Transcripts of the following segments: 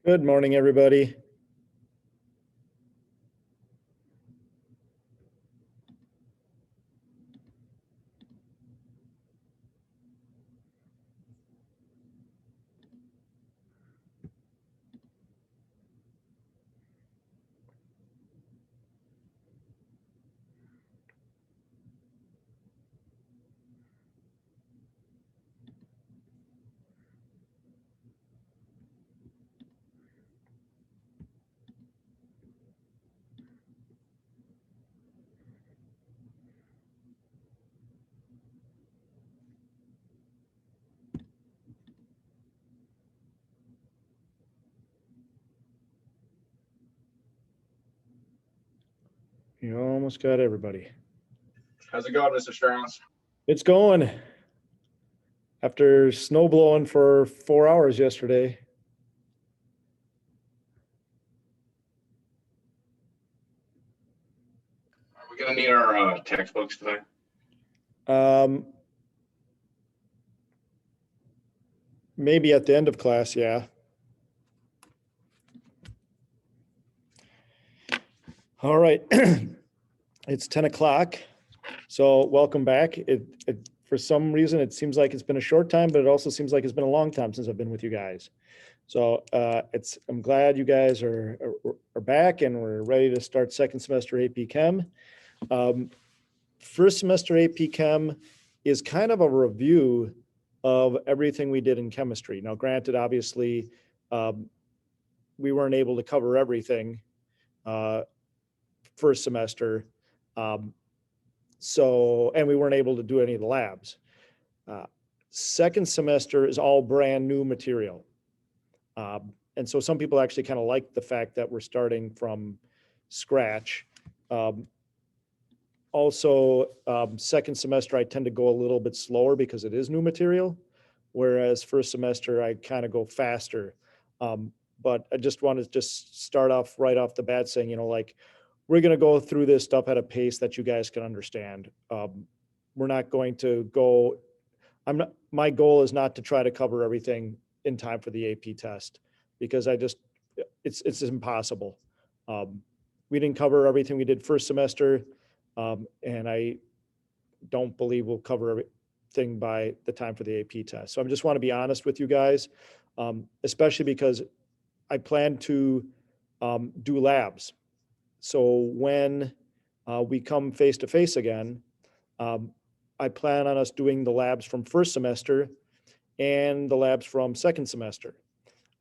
Good morning, everybody. You almost got everybody. How's it going, Mr. Strauss? It's going. After snow blowing for 4 hours yesterday. Are we going to need our textbooks today? Maybe at the end of class, yeah. All right. It's 10 o'clock. So welcome back. For some reason, it seems like it's been a short time, but it also seems like it's been a long time since I've been with you guys. So I'm glad you guys are back and we're ready to start second semester AP Chem. First semester AP Chem is kind of a review of everything we did in chemistry. Now, granted, obviously, we weren't able to cover everything first semester. And we weren't able to do any of the labs. Second semester is all brand new material. And so some people actually kind of like the fact that we're starting from scratch. Also, second semester, I tend to go a little bit slower because it is new material, whereas first semester, I kind of go faster. But I just want to just start off right off the bat saying, we're going to go through this stuff at a pace that you guys can understand. We're not going to go, my goal is not to try to cover everything in time for the AP test because it's impossible. We didn't cover everything we did first semester. And I don't believe we'll cover everything by the time for the AP test. So I just want to be honest with you guys, especially because I plan to do labs. So when we come face to face again, I plan on us doing the labs from first semester and the labs from second semester.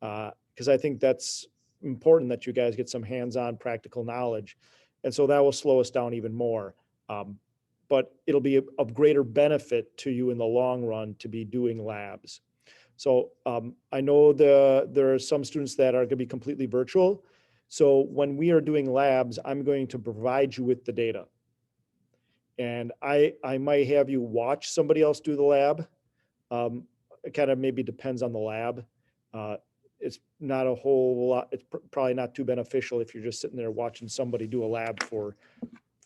Because I think that's important that you guys get some hands-on practical knowledge. And so that will slow us down even more. But it'll be of greater benefit to you in the long run to be doing labs. So I know there are some students that are going to be completely virtual. So when we are doing labs, I'm going to provide you with the data. And I might have you watch somebody else do the lab. It kind of maybe depends on the lab. It's not a whole lot. It's probably not too beneficial if you're just sitting there watching somebody do a lab for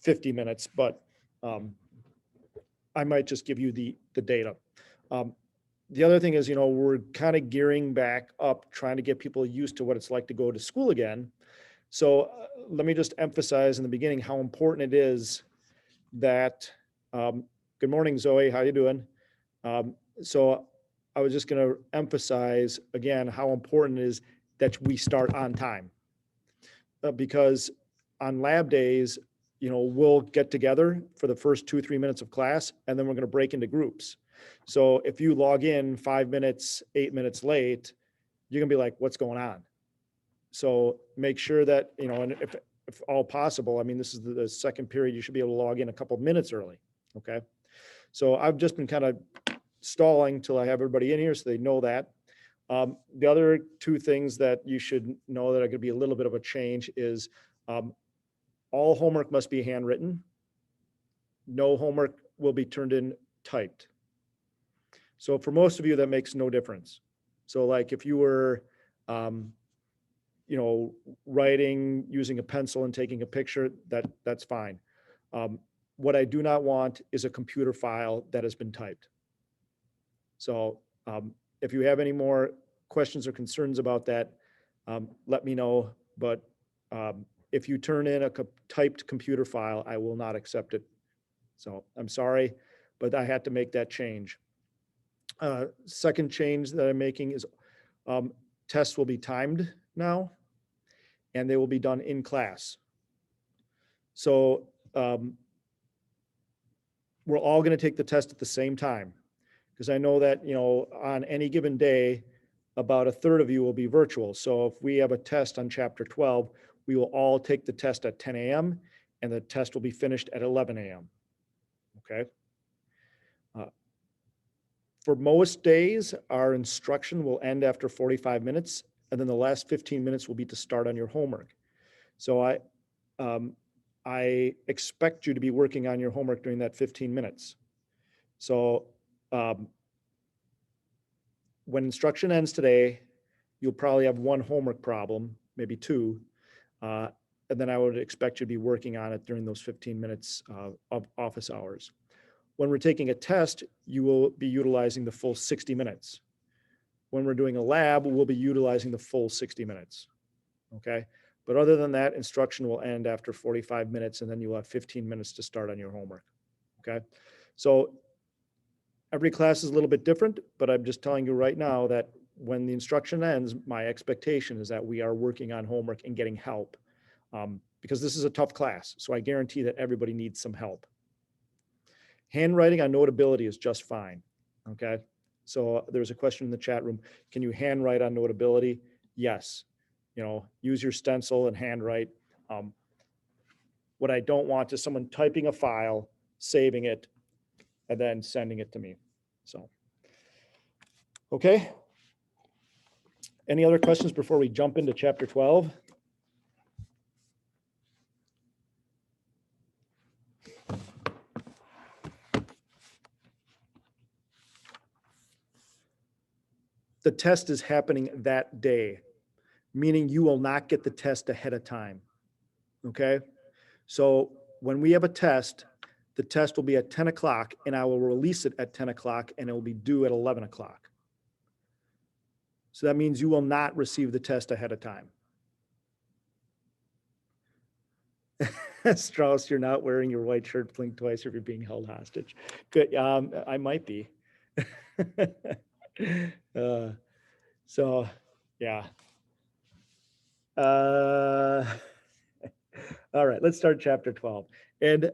50 minutes, but I might just give you the data. The other thing is, we're kind of gearing back up, trying to get people used to what it's like to go to school again. So let me just emphasize in the beginning how important it is that, good morning, Zoe, how you doing? So I was just going to emphasize again how important it is that we start on time. Because on lab days, we'll get together for the first 2-3 minutes of class, and then we're going to break into groups. So if you log in 5 minutes, 8 minutes late, you're going to be like, what's going on? So make sure that, and if all possible, I mean, this is the second period, you should be able to log in a couple of minutes early. Okay. So I've just been kind of stalling till I have everybody in here so they know that. The other two things that you should know that are going to be a little bit of a change is all homework must be handwritten. No homework will be turned in typed. So for most of you, that makes no difference. So like if you were, writing using a pencil and taking a picture, that's fine. What I do not want is a computer file that has been typed. So if you have any more questions or concerns about that, let me know. But if you turn in a typed computer file, I will not accept it. So I'm sorry, but I had to make that change. Second change that I'm making is tests will be timed now, and they will be done in class. So we're all going to take the test at the same time, because I know that, on any given day, about a third of you will be virtual. So if we have a test on chapter 12, we will all take the test at 10 a.m. and the test will be finished at 11 a.m. Okay. For most days, our instruction will end after 45 minutes, and then the last 15 minutes will be to start on your homework. So I expect you to be working on your homework during that 15 minutes. So when instruction ends today, you'll probably have one homework problem, maybe two, and then I would expect you to be working on it during those 15 minutes of office hours. When we're taking a test, you will be utilizing the full 60 minutes. When we're doing a lab, we'll be utilizing the full 60 minutes, okay? But other than that, instruction will end after 45 minutes, and then you'll have 15 minutes to start on your homework, okay? So every class is a little bit different, but I'm just telling you right now that when the instruction ends, my expectation is that we are working on homework and getting help, because this is a tough class. So I guarantee that everybody needs some help. Handwriting on Notability is just fine, okay? So there's a question in the chat room. Can you handwrite on Notability? Yes. Use your stencil and handwrite. What I don't want is someone typing a file, saving it, and then sending it to me. So, okay. Any other questions before we jump into chapter 12? The test is happening that day, meaning you will not get the test ahead of time, okay? So when we have a test, the test will be at 10 o'clock, and I will release it at 10 o'clock, and it will be due at 11 o'clock. So that means you will not receive the test ahead of time. Strauss, you're not wearing your white shirt, blink twice, or you're being held hostage. Good, I might be. So, yeah. All right, let's start chapter 12. And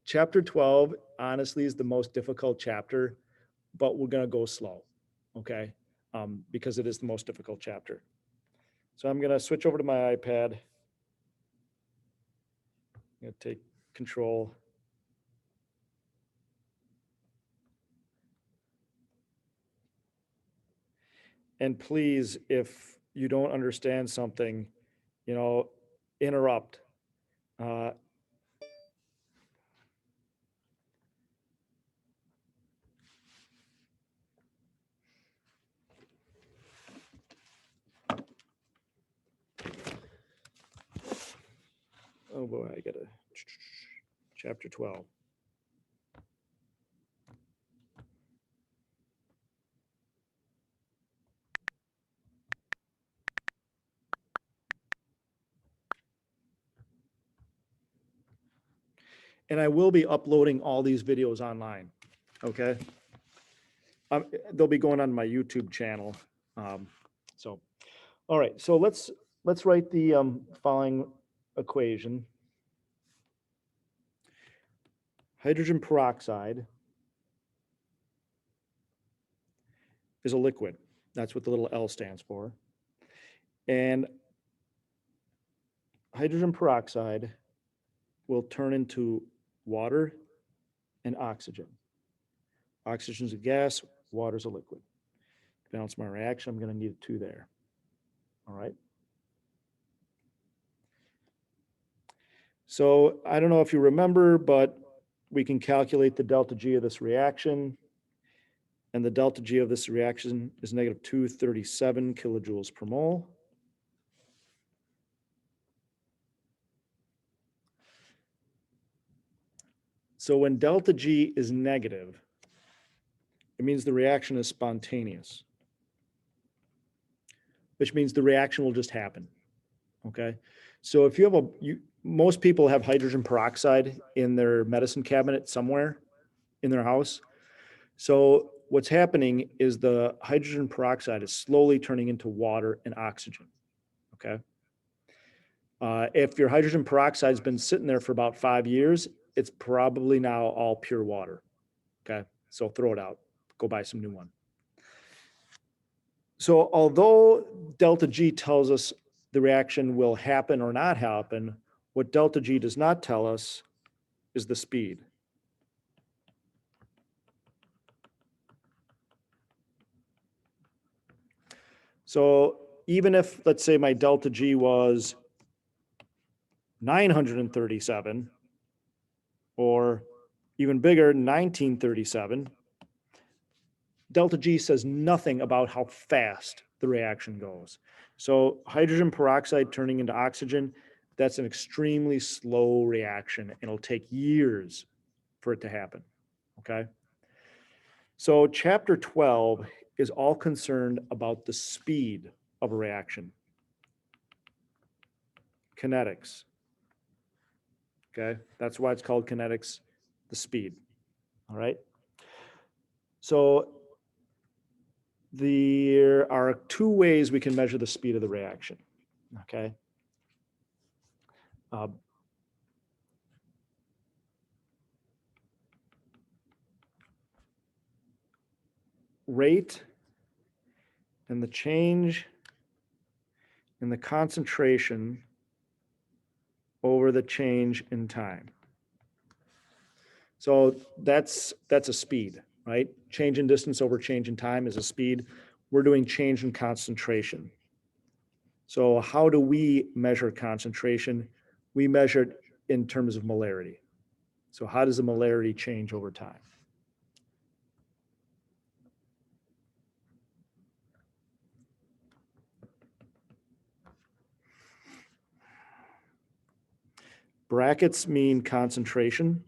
chapter 12, honestly, is the most difficult chapter, but we're going to go slow, okay? Because it is the most difficult chapter. So I'm going to switch over to my iPad. I'm going to take control. And please, if you don't understand something, interrupt. Oh boy, I got to chapter 12. And I will be uploading all these videos online, okay? They'll be going on my YouTube channel. So, all right, so let's write the following equation. Hydrogen peroxide is a liquid. That's what the little L stands for. And hydrogen peroxide will turn into water and oxygen. Oxygen is a gas, water is a liquid. To balance my reaction, I'm going to need a 2 there. All right. So I don't know if you remember, but we can calculate the delta G of this reaction. And the delta G of this reaction is negative 237 kilojoules per mole. So when delta G is negative, it means the reaction is spontaneous. which means the reaction will just happen. Okay. So if you have most people have hydrogen peroxide in their medicine cabinet somewhere in their house. So what's happening is the hydrogen peroxide is slowly turning into water and oxygen. Okay. If your hydrogen peroxide has been sitting there for about 5 years, it's probably now all pure water. Okay. So throw it out, go buy some new one. So although delta G tells us the reaction will happen or not happen, what delta G does not tell us is the speed. So even if, let's say, my delta G was 937, or even bigger, 1937, delta G says nothing about how fast the reaction goes. So hydrogen peroxide turning into oxygen, that's an extremely slow reaction, and it'll take years for it to happen, okay? So chapter 12 is all concerned about the speed of a reaction. Kinetics, okay? That's why it's called kinetics, the speed, all right? So there are 2 ways we can measure the speed of the reaction, okay? Rate and the change in the concentration over the change in time. So that's a speed, right? Change in distance over change in time is a speed. We're doing change in concentration. So how do we measure concentration? We measure it in terms of molarity. So how does the molarity change over time? Brackets mean concentration.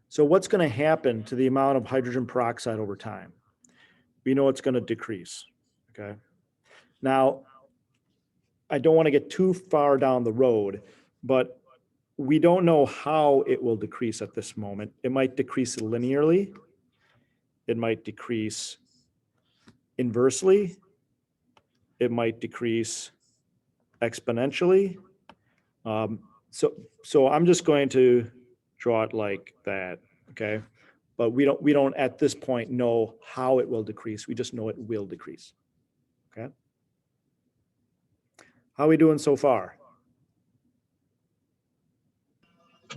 So what's going to happen to the amount of hydrogen peroxide over time? We know it's going to decrease, okay? Now, I don't want to get too far down the road, but we don't know how it will decrease at this moment. It might decrease linearly. It might decrease inversely. It might decrease exponentially. So I'm just going to draw it like that, okay? But we don't at this point know how it will decrease. We just know it will decrease, okay? How are we doing so far?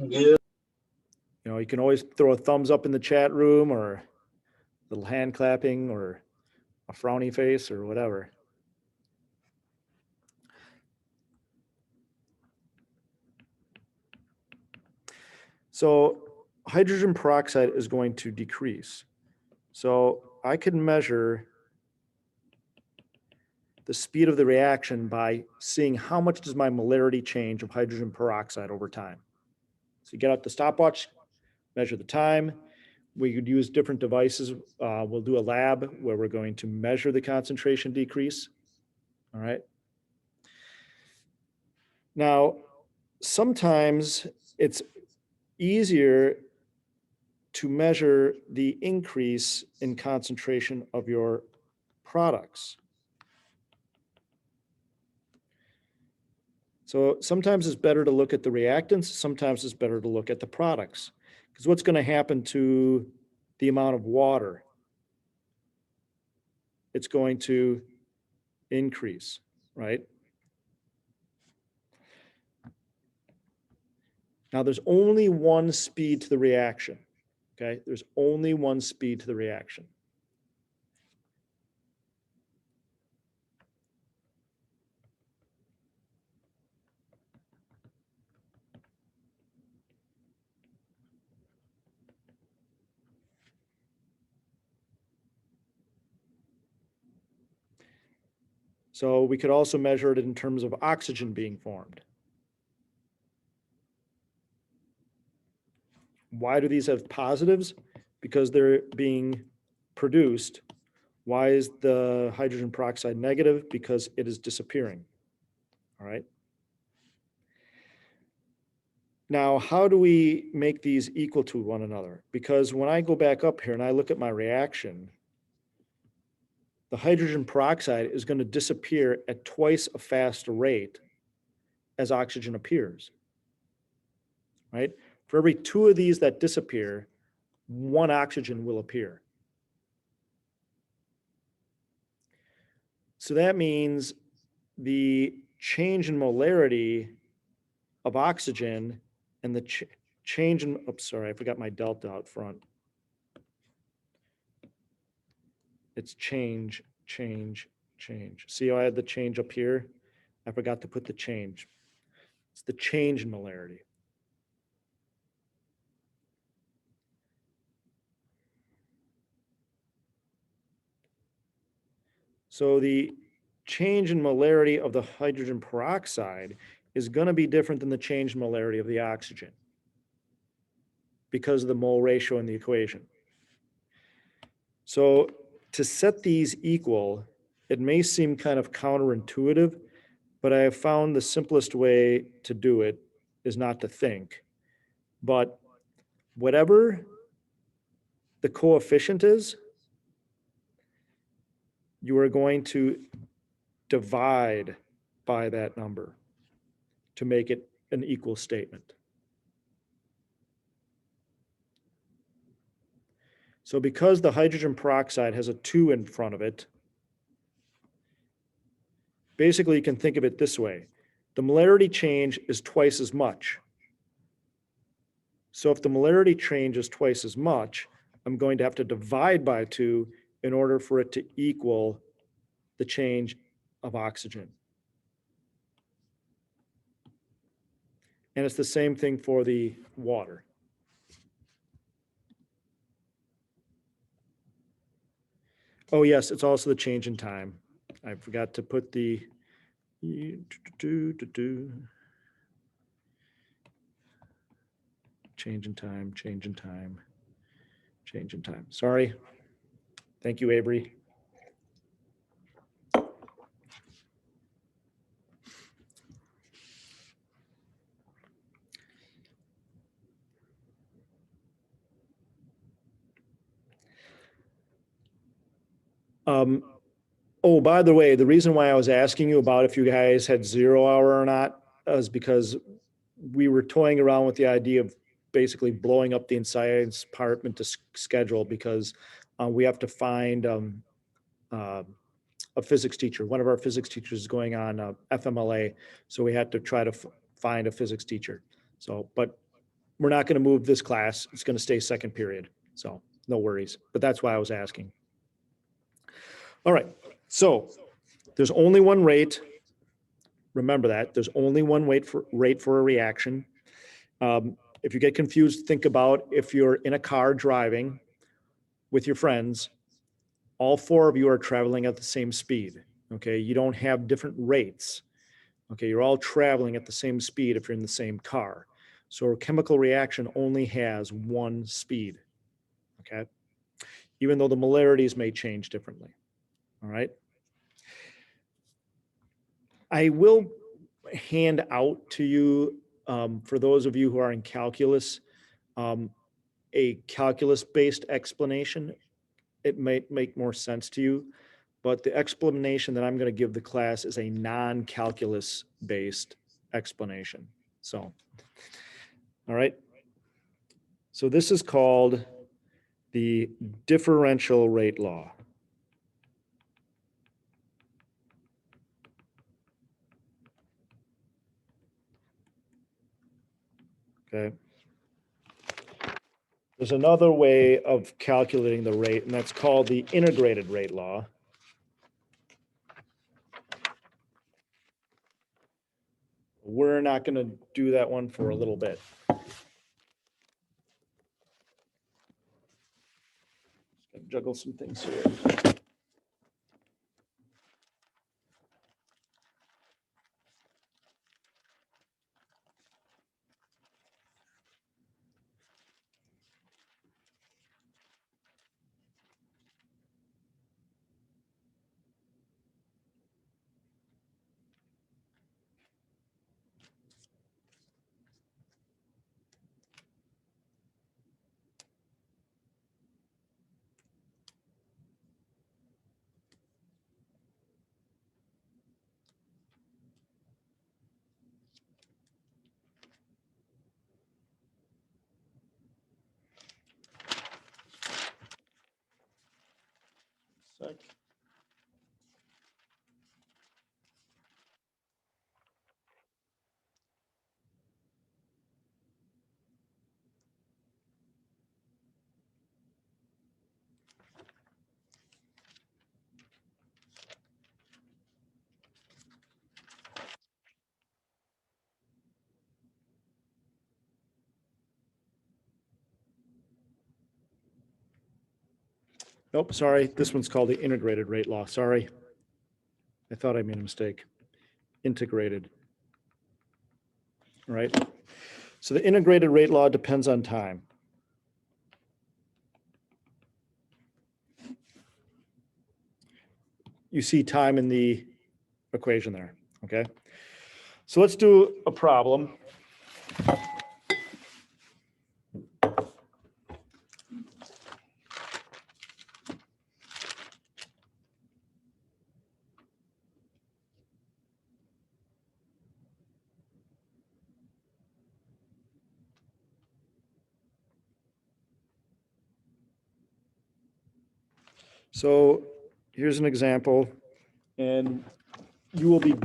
Yeah. You know, you can always throw a thumbs up in the chat room, or a little hand clapping, or a frowny face, or whatever. So hydrogen peroxide is going to decrease. So I can measure the speed of the reaction by seeing how much does my molarity change of hydrogen peroxide over time. So you get out the stopwatch, measure the time. We could use different devices. We'll do a lab where we're going to measure the concentration decrease. All right. Now, sometimes it's easier to measure the increase in concentration of your products. So sometimes it's better to look at the reactants, sometimes it's better to look at the products. Because what's going to happen to the amount of water? It's going to increase, right? Now there's only one speed to the reaction, okay? There's only one speed to the reaction. So we could also measure it in terms of oxygen being formed. Why do these have positives? Because they're being produced. Why is the hydrogen peroxide negative? Because it is disappearing. All right. Now, how do we make these equal to one another? Because when I go back up here and I look at my reaction, the hydrogen peroxide is going to disappear at twice a faster rate as oxygen appears, right? For every 2 of these that disappear, 1 oxygen will appear. So that means the change in molarity of oxygen and the change in, oops, sorry, I forgot my delta out front. It's change. See how I had the change up here? I forgot to put the change. It's the change in molarity. So the change in molarity of the hydrogen peroxide is going to be different than the change in molarity of the oxygen because of the mole ratio in the equation. So to set these equal, it may seem kind of counterintuitive, but I have found the simplest way to do it is not to think. But whatever the coefficient is, you are going to divide by that number to make it an equal statement. So because the hydrogen peroxide has a 2 in front of it, basically you can think of it this way. The molarity change is twice as much. So if the molarity change is twice as much, I'm going to have to divide by 2 in order for it to equal the change of oxygen. And it's the same thing for the water. Oh yes, it's also the change in time. I forgot to put the change in time. Sorry. Thank you, Avery. Oh, by the way, the reason why I was asking you about if you guys had 0 hour or not is because we were toying around with the idea of basically blowing up the science department to schedule because we have to find a physics teacher. One of our physics teachers is going on FMLA, so we had to try to find a physics teacher. So, but we're not going to move this class. It's going to stay second period. So no worries, but that's why I was asking. All right, so there's only one rate. Remember that there's only one rate for a reaction. If you get confused, think about if you're in a car driving with your friends, all 4 of you are traveling at the same speed. Okay, you don't have different rates. Okay, you're all traveling at the same speed if you're in the same car. So a chemical reaction only has one speed. Okay, even though the molarities may change differently. All right. I will hand out to you, for those of you who are in calculus, a calculus-based explanation. It might make more sense to you, but the explanation that I'm going to give the class is a non-calculus based explanation. So, all right. So this is called the differential rate law. Okay. There's another way of calculating the rate, and that's called the integrated rate law. We're not going to do that one for a little bit. Juggle some things here. sec. Nope, sorry. This one's called the integrated rate law. Sorry. I thought I made a mistake. Integrated. All right. So the integrated rate law depends on time. You see time in the equation there, okay? So let's do a problem. So here's an example, and you will be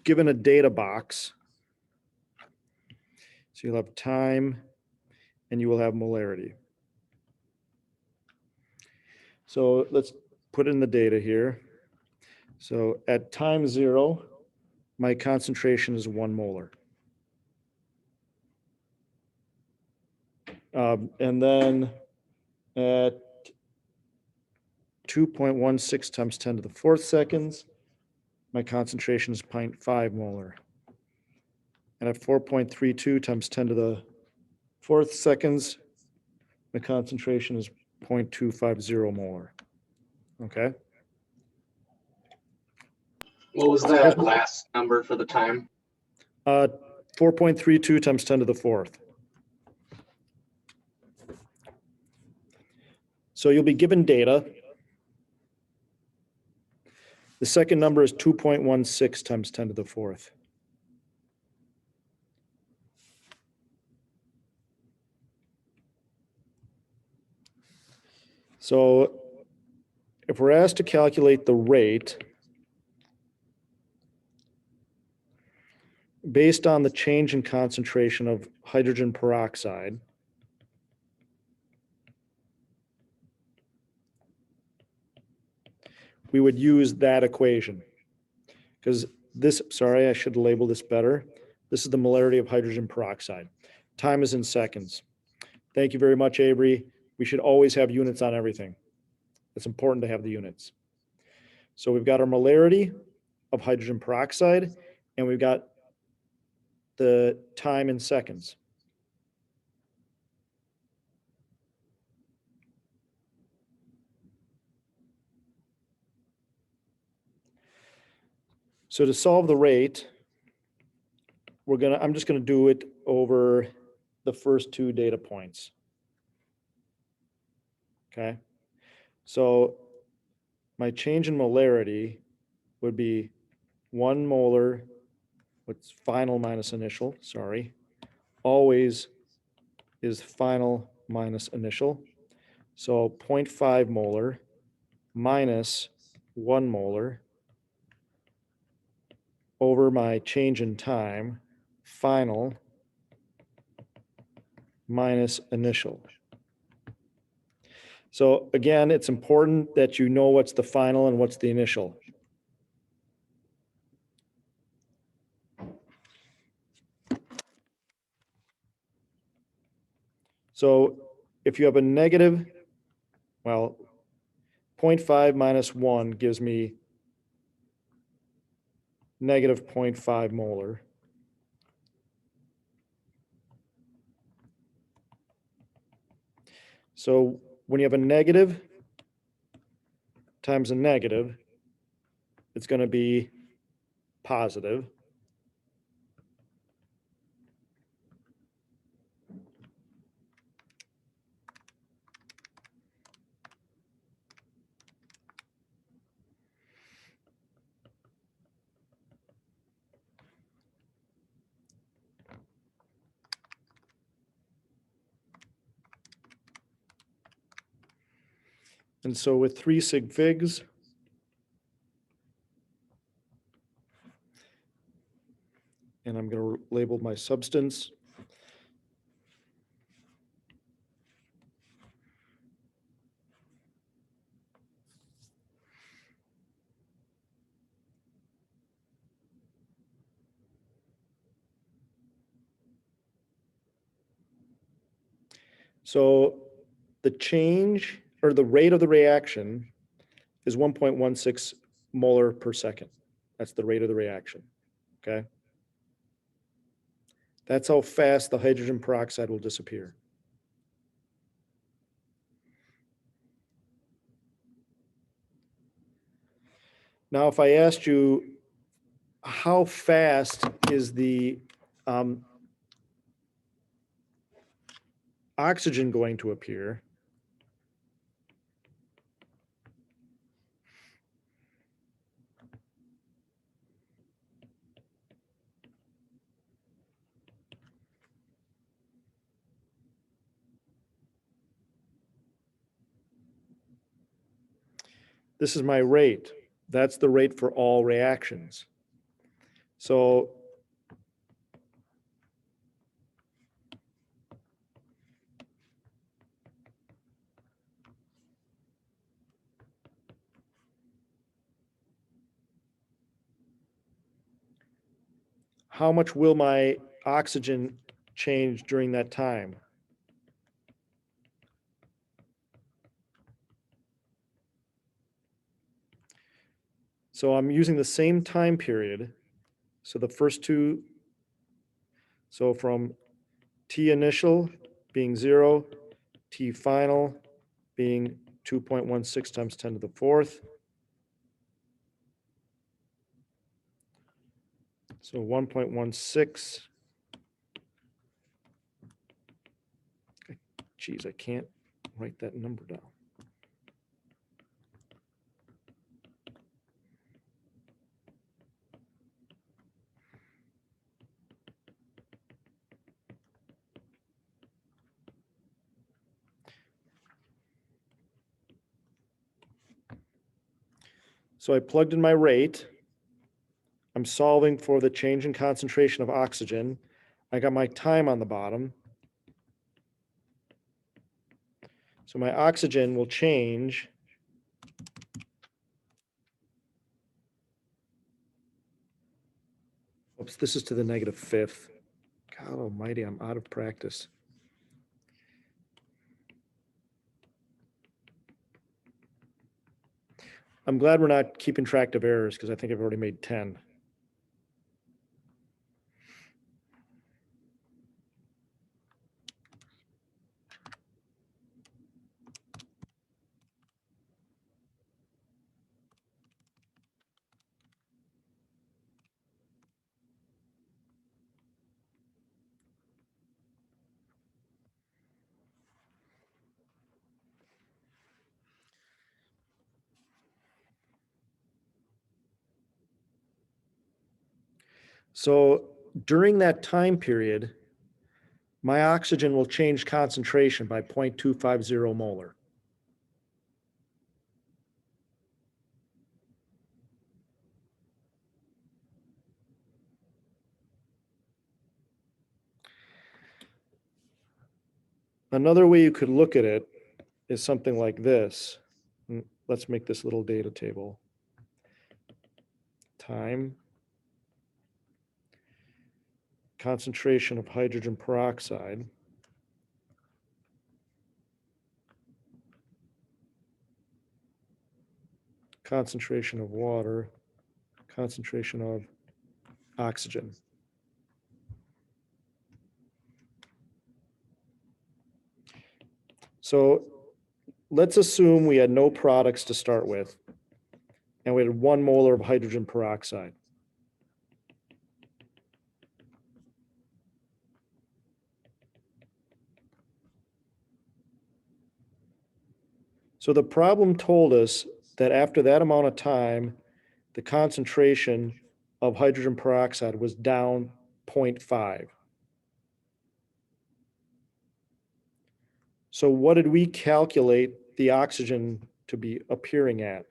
given a data box. So you'll have time and you will have molarity. So let's put in the data here. So at time 0, my concentration is 1 molar. And then at 2.16 times 10 to the 4th seconds, my concentration is 0.5 molar. And at 4.32 times 10 to the 4th seconds, the concentration is 0.250 molar. Okay. What was that last number for the time? 4.32 times 10 to the 4th. So you'll be given data. The second number is 2.16 times 10 to the 4th. So if we're asked to calculate the rate based on the change in concentration of hydrogen peroxide, we would use that equation. Because this, sorry, I should label this better. This is the molarity of hydrogen peroxide. Time is in seconds. Thank you very much, Avery. We should always have units on everything. It's important to have the units. So we've got our molarity of hydrogen peroxide, and we've got the time in seconds. So to solve the rate, I'm just gonna do it over the first 2 data points. Okay. So my change in molarity would be 1 molar, what's final minus initial, sorry, always is final minus initial. So 0.5 molar minus 1 molar over my change in time, final minus initial. So again, it's important that you know what's the final and what's the initial. So if you have a negative, well, 0.5 minus 1 gives me negative 0.5 molar. So when you have a negative times a negative, it's going to be positive. And so with 3 sig figs, And I'm going to label my substance. So the change or the rate of the reaction is 1.16 molar per second. That's the rate of the reaction, okay? That's how fast the hydrogen peroxide will disappear. Now, if I asked you, how fast is the oxygen going to appear? This is my rate. That's the rate for all reactions. So how much will my oxygen change during that time? So I'm using the same time period. So the first two, so from T initial being 0, T final being 2.16 times 10 to the fourth. So 1.16. Geez, I can't write that number down. So I plugged in my rate. I'm solving for the change in concentration of oxygen. I got my time on the bottom. So my oxygen will change oops, this is to the -5th. God almighty, I'm out of practice. I'm glad we're not keeping track of errors because I think I've already made 10. So during that time period, my oxygen will change concentration by 0.250 molar. Another way you could look at it is something like this. Let's make this little data table. Time, concentration of hydrogen peroxide, concentration of water, concentration of oxygen. So let's assume we had no products to start with, and we had 1 molar of hydrogen peroxide. So the problem told us that after that amount of time, the concentration of hydrogen peroxide was down 0.5. So what did we calculate the oxygen to be appearing at?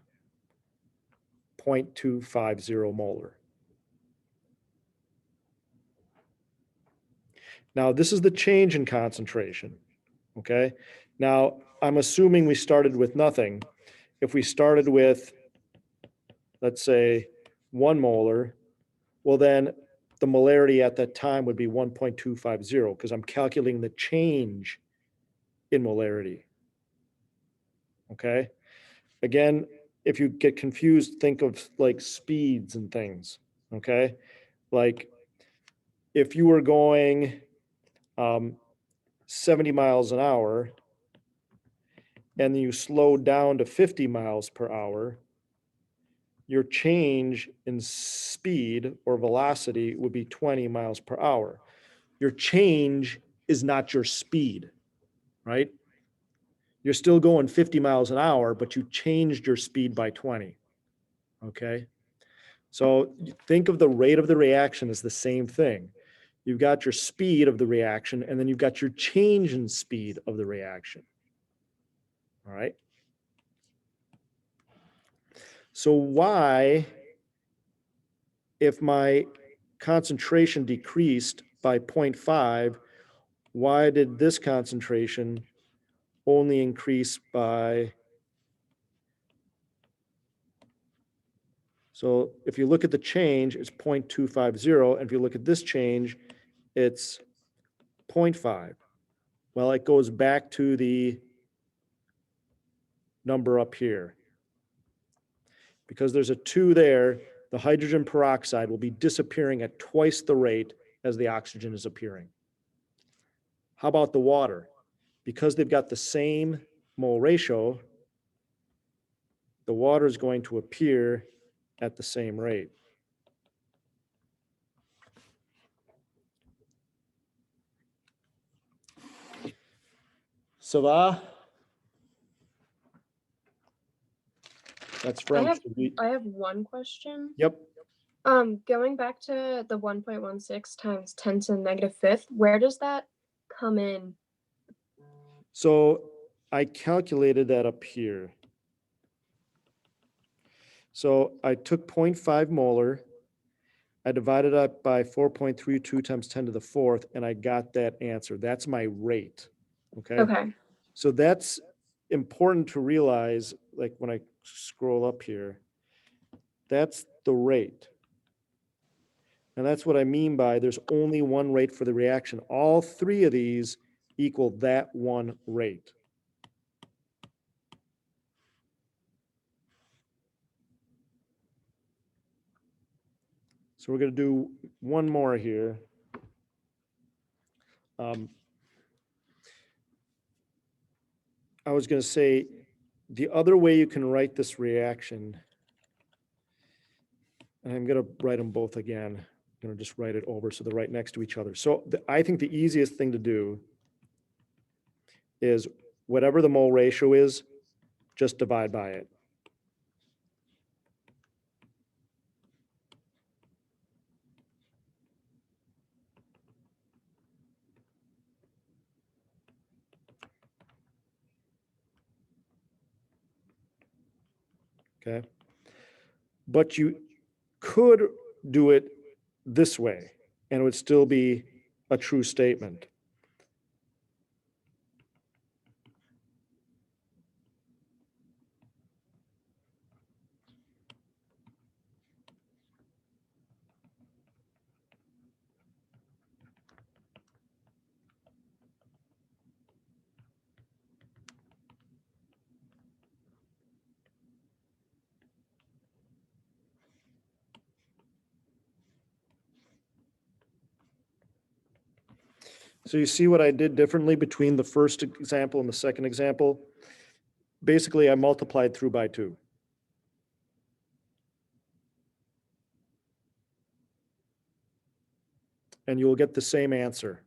0.250 molar. Now, this is the change in concentration, okay? Now, I'm assuming we started with nothing. If we started with, let's say, 1 molar, well then the molarity at that time would be 1.250 because I'm calculating the change in molarity, okay? Again, if you get confused, think of like speeds and things, okay? Like if you were going 70 miles an hour and then you slowed down to 50 miles per hour, your change in speed or velocity would be 20 miles per hour. Your change is not your speed, right? You're still going 50 miles an hour, but you changed your speed by 20, okay? So think of the rate of the reaction as the same thing. You've got your speed of the reaction, and then you've got your change in speed of the reaction. All right. So why, if my concentration decreased by 0.5, why did this concentration only increase by, so if you look at the change, it's 0.250, and if you look at this change, it's 0.5. Well, it goes back to the number up here. Because there's a 2 there, the hydrogen peroxide will be disappearing at twice the rate as the oxygen is appearing. How about the water? Because they've got the same mole ratio, the water is going to appear at the same rate. Ça va? That's French. I have one question. Yep. Going back to the 1.16 times 10 to the negative fifth, where does that come in? So I calculated that up here. So I took 0.5 molar, I divided up by 4.32 times 10 to the fourth, and I got that answer. That's my rate, okay? Okay. So that's important to realize, like when I scroll up here, that's the rate. And that's what I mean by there's only one rate for the reaction. All 3 of these equal that one rate. So we're going to do one more here. I was going to say the other way you can write this reaction, and I'm going to write them both again. I'm going to just write it over so they're right next to each other. So I think the easiest thing to do is whatever the mole ratio is, just divide by it. Okay. But you could do it this way, and it would still be a true statement. So you see what I did differently between the first example and the second example? Basically, I multiplied through by 2. And you will get the same answer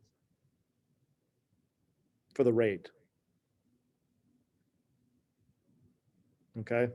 for the rate. Okay?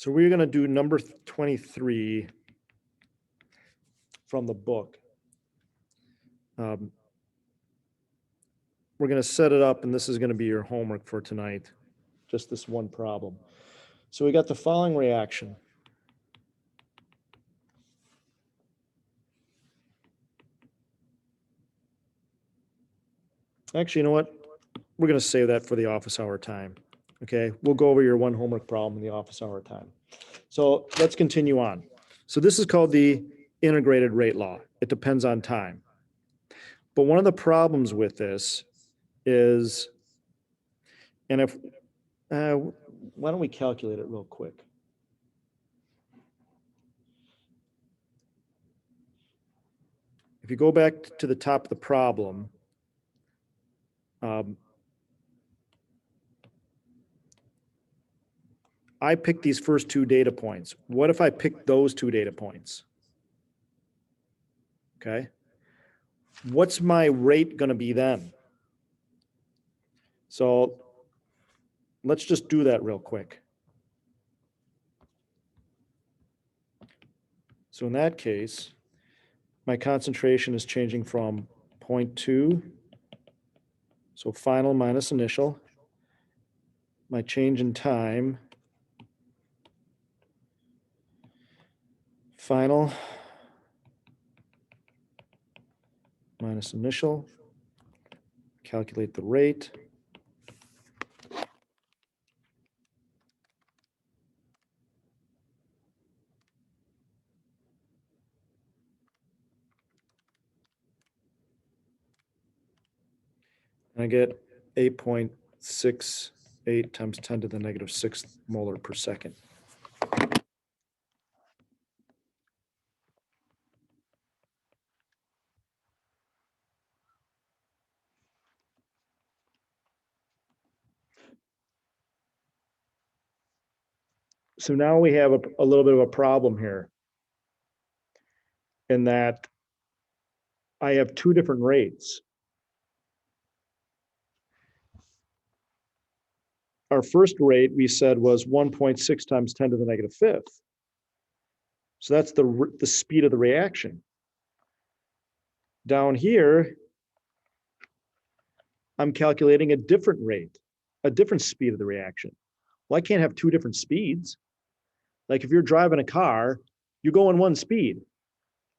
So we're going to do number 23 from the book. We're going to set it up, and this is going to be your homework for tonight, just this one problem. So we got the following reaction. Actually, you know what? We're going to save that for the office hour time. Okay, we'll go over your one homework problem in the office hour time. So let's continue on. So this is called the integrated rate law. It depends on time. But one of the problems with this is, and if, why don't we calculate it real quick? If you go back to the top of the problem, I picked these first two data points. What if I picked those two data points? Okay. What's my rate going to be then? So let's just do that real quick. So in that case, my concentration is changing from 0.2, so final minus initial. My change in time, final minus initial, calculate the rate. And I get 8.68 times 10 to the negative 6 molar per second. So now we have a little bit of a problem here in that I have two different rates. Our first rate we said was 1.6 times 10 to the negative 5th. So that's the speed of the reaction. Down here, I'm calculating a different rate, a different speed of the reaction. Well, I can't have two different speeds. Like if you're driving a car, you go in one speed.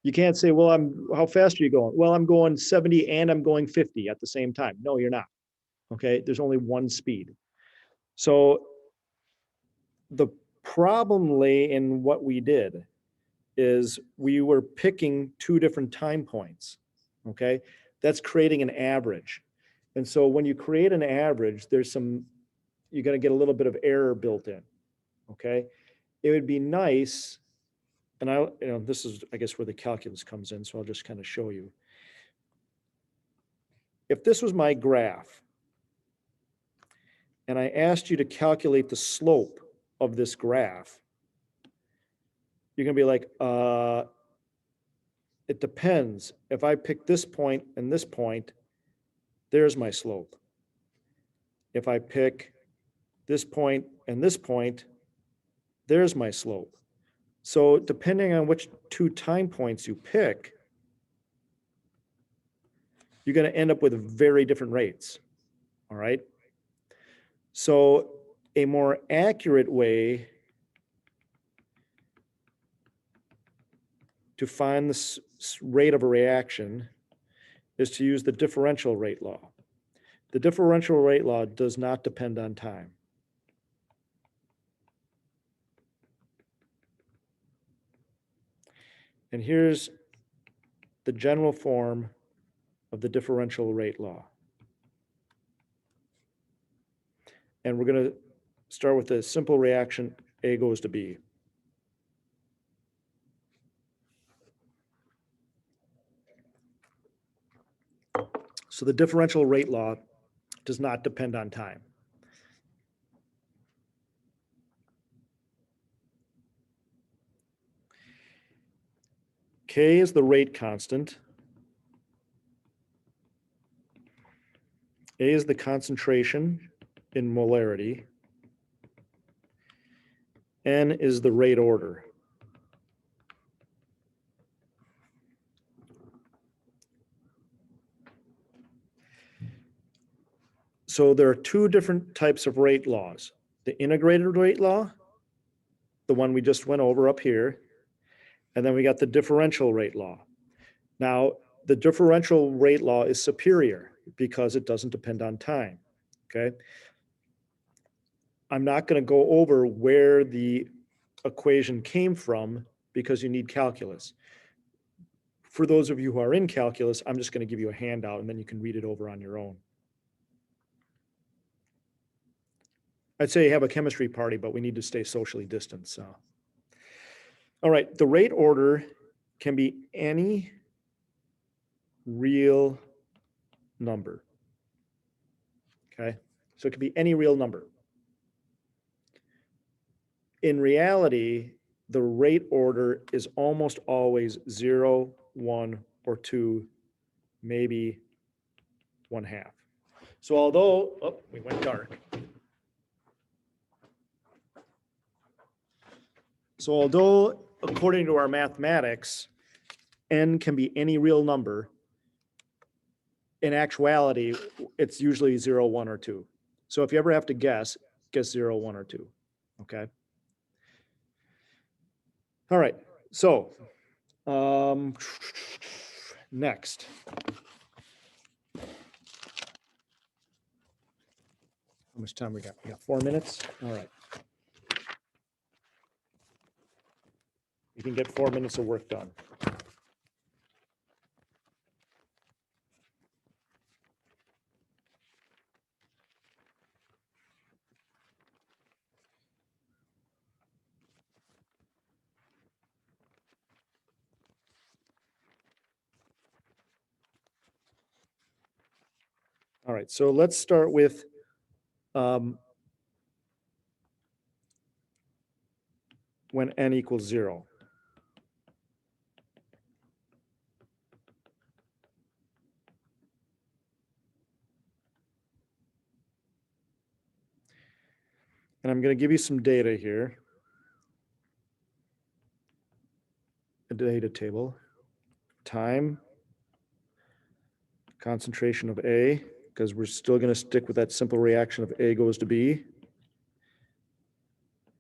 You can't say, well, how fast are you going? Well, I'm going 70 and I'm going 50 at the same time. No, you're not. Okay, there's only one speed. So the problem lay in what we did is we were picking two different time points. Okay, that's creating an average. And so when you create an average, you're going to get a little bit of error built in. Okay, it would be nice, and this is, I guess, where the calculus comes in. So I'll just kind of show you. If this was my graph, and I asked you to calculate the slope of this graph, you're going to be like, it depends. If I pick this point and this point, there's my slope. If I pick this point and this point, there's my slope. So depending on which two time points you pick, you're going to end up with very different rates. All right. So a more accurate way to find the rate of a reaction is to use the differential rate law. The differential rate law does not depend on time. And here's the general form of the differential rate law. And we're going to start with a simple reaction, A goes to B. So the differential rate law does not depend on time. K is the rate constant. A is the concentration in molarity. N is the rate order. So there are two different types of rate laws. The integrated rate law, the one we just went over up here, and then we got the differential rate law. Now, the differential rate law is superior because it doesn't depend on time, okay? I'm not going to go over where the equation came from because you need calculus. For those of you who are in calculus, I'm just going to give you a handout and then you can read it over on your own. I'd say have a chemistry party, but we need to stay socially distanced. So, all right, the rate order can be any real number. Okay, so it could be any real number. In reality, the rate order is almost always 0, 1, or 2, maybe 1/2. So although, oh, we went dark. So although, according to our mathematics, n can be any real number, in actuality, it's usually 0, 1, or 2. So if you ever have to guess 0, 1, or 2, okay? All right, so next. How much time we got? We got 4 minutes? All right. You can get 4 minutes of work done. All right, so let's start with when n equals 0. And I'm going to give you some data here. A data table. Time, concentration of A, because we're still going to stick with that simple reaction of A goes to B,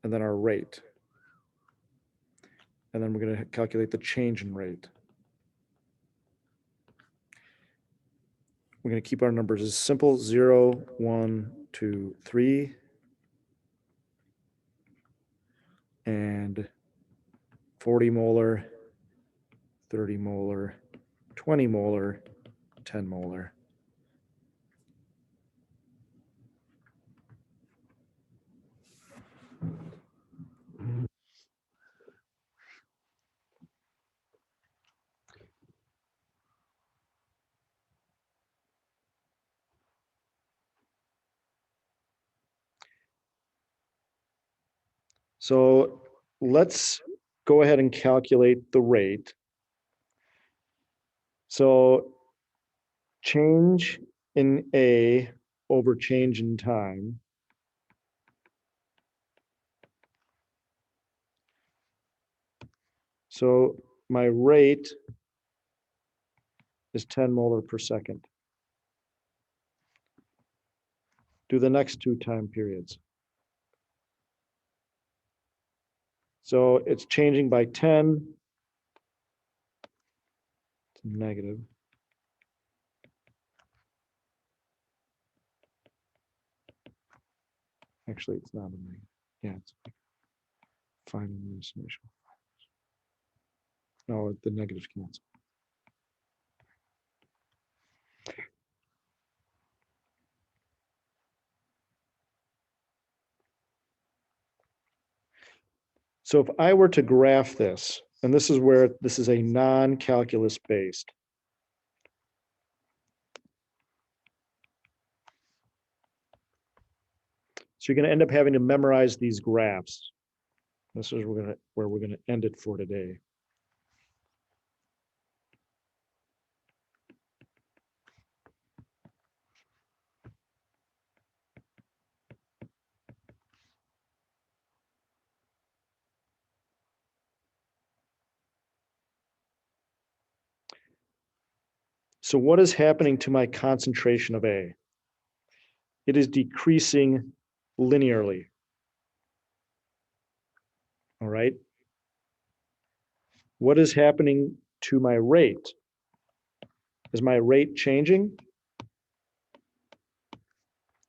and then our rate. And then we're going to calculate the change in rate. We're going to keep our numbers as simple, 0, 1, 2, 3, and 40 molar, 30 molar, 20 molar, 10 molar. So let's go ahead and calculate the rate. So change in A over change in time. So my rate is 10 molar per second. Do the next 2 time periods. So it's changing by 10 to negative. Actually, it's not a negative. Yeah, it's final summation. No, the negatives cancel. So if I were to graph this, and this is where this is a non-calculus based. So you're going to end up having to memorize these graphs. This is where we're going to end it for today. So what is happening to my concentration of A? It is decreasing linearly. All right. What is happening to my rate? Is my rate changing?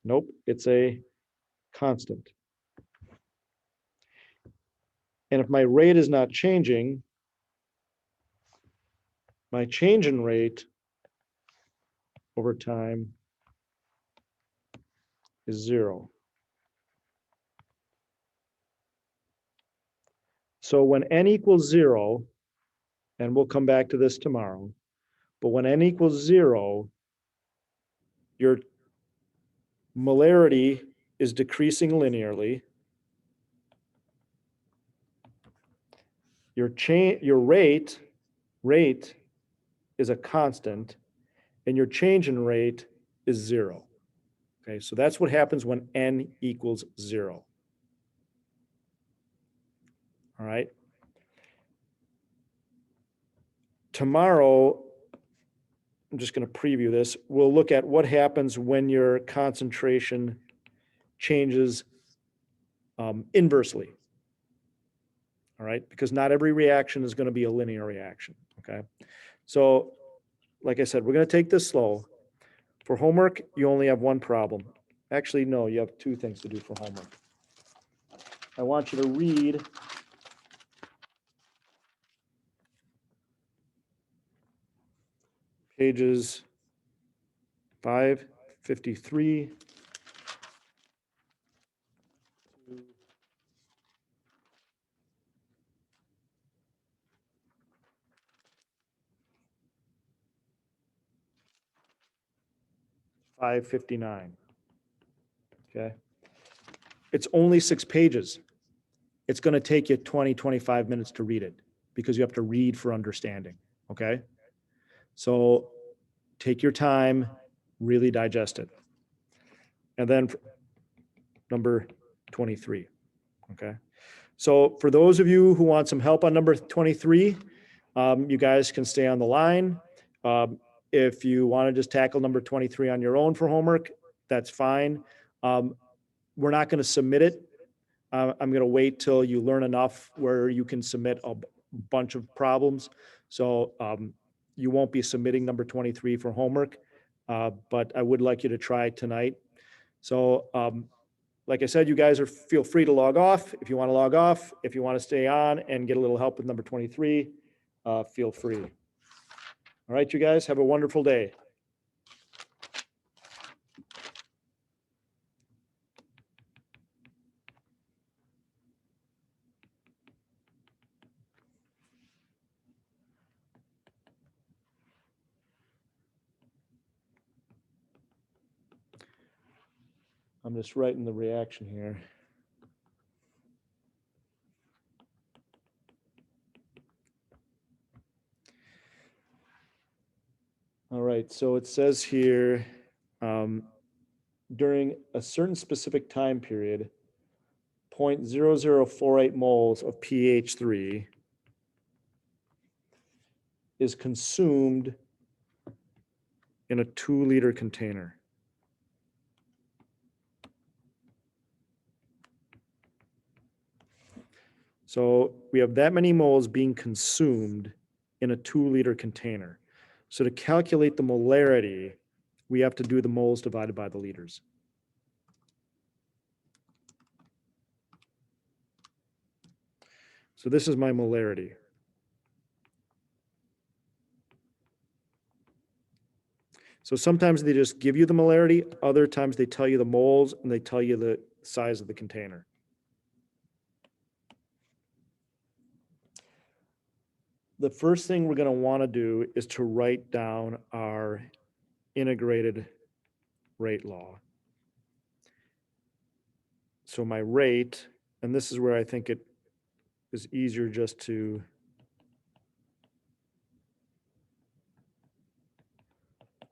Nope, it's a constant. And if my rate is not changing, my change in rate over time is 0. So when n equals 0, and we'll come back to this tomorrow, but when n equals 0, your molarity is decreasing linearly. Your rate is a constant, and your change in rate is 0. Okay, so that's what happens when n equals 0. All right. Tomorrow, I'm just going to preview this. We'll look at what happens when your concentration changes inversely. All right, because not every reaction is going to be a linear reaction. Okay, so like I said, we're going to take this slow. For homework, you only have one problem. Actually, no, you have 2 things to do for homework. I want you to read pages 553 to 559. Okay. It's only 6 pages. It's going to take you 20, 25 minutes to read it because you have to read for understanding. Okay. So take your time, really digest it. And then number 23. Okay. So for those of you who want some help on number 23, you guys can stay on the line. If you want to just tackle number 23 on your own for homework, that's fine. We're not going to submit it. I'm going to wait till you learn enough where you can submit a bunch of problems. So you won't be submitting number 23 for homework, but I would like you to try tonight. So like I said, you guys feel free to log off if you want to log off. If you want to stay on and get a little help with number 23, feel free. All right, you guys, have a wonderful day. I'm just writing the reaction here. All right, so it says here, during a certain specific time period, 0.0048 moles of pH3 is consumed in a 2-liter container. So we have that many moles being consumed in a 2-liter container. So to calculate the molarity, we have to do the moles divided by the liters. So this is my molarity. So sometimes they just give you the molarity, other times they tell you the moles and they tell you the size of the container. The first thing we're going to want to do is to write down our integrated rate law. So my rate, and this is where I think it is easier just to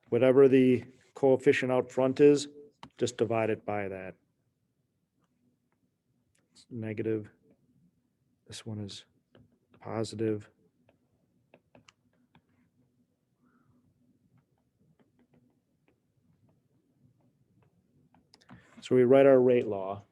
whatever the coefficient out front is, just divide it by that. It's negative. This one is positive. So we write our rate law.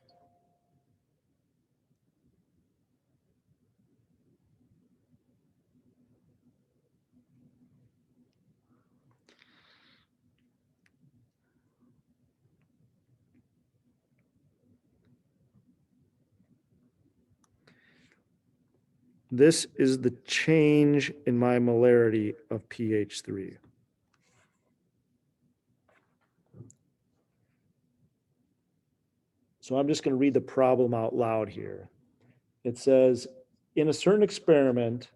This is the change in my molarity of pH3. So I'm just going to read the problem out loud here. It says, in a certain experiment,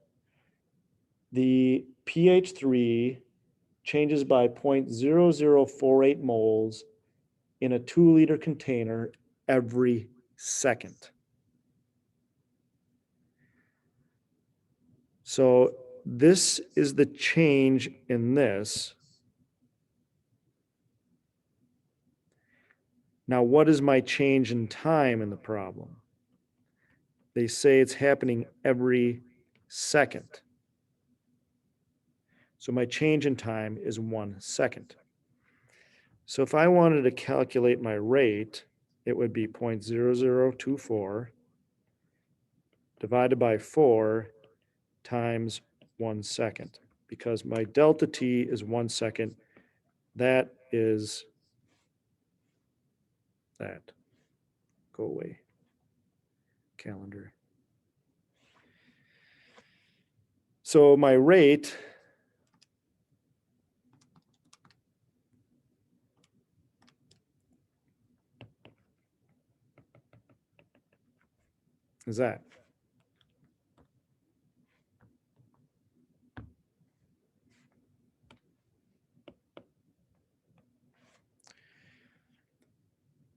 the pH3 changes by 0.0048 moles in a 2-liter container every second. So this is the change in this. Now, what is my change in time in the problem? They say it's happening every second. So my change in time is 1 second. So if I wanted to calculate my rate, it would be 0.0024 divided by 4 times 1 second, because my delta t is 1 second. That is that. Go away. Calendar. So my rate is that.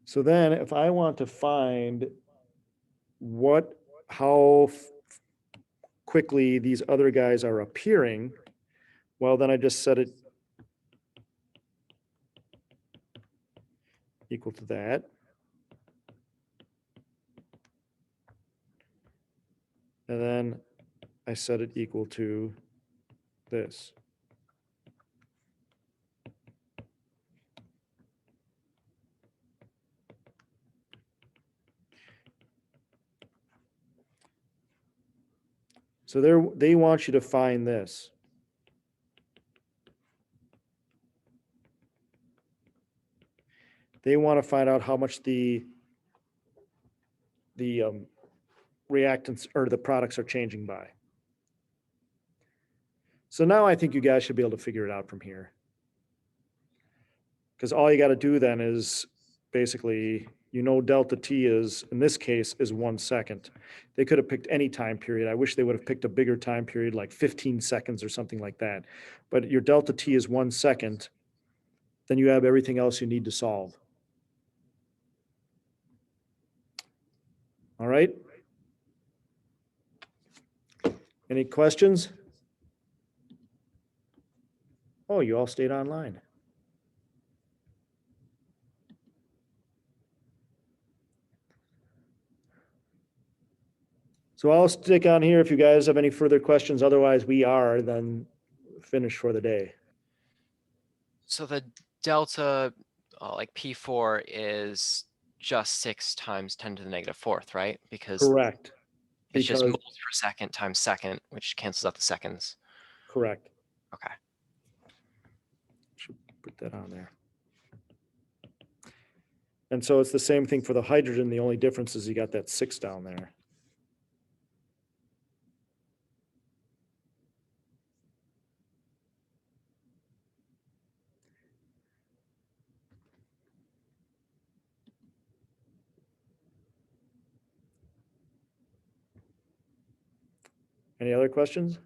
So then if I want to find how quickly these other guys are appearing, well, then I just set it equal to that. And then I set it equal to this. So they want you to find this. They want to find out how much the reactants or the products are changing by. So now I think you guys should be able to figure it out from here. Because all you got to do then is basically, delta T is, in this case, is 1 second. They could have picked any time period. I wish they would have picked a bigger time period, like 15 seconds or something like that. But your delta T is 1 second. Then you have everything else you need to solve. All right? Any questions? Oh, you all stayed online. So I'll stick on here if you guys have any further questions. Otherwise, we are then finished for the day. So the delta, like P4 is just 6 times 10 to the negative 4th, right? Because Correct. it's just Because- moles per second times second, which cancels out the seconds. Correct. Okay. Should put that on there. And so it's the same thing for the hydrogen. The only difference is you got that 6 down there. Any other questions?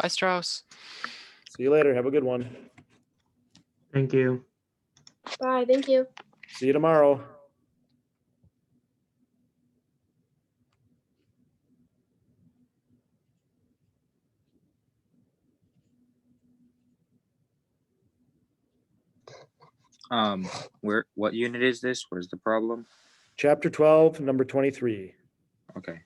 Bye, Strauss. See you later. Have a good one. Thank you. Bye, thank you. See you tomorrow. What unit is this? Where's the problem? Chapter 12, number 23. Okay.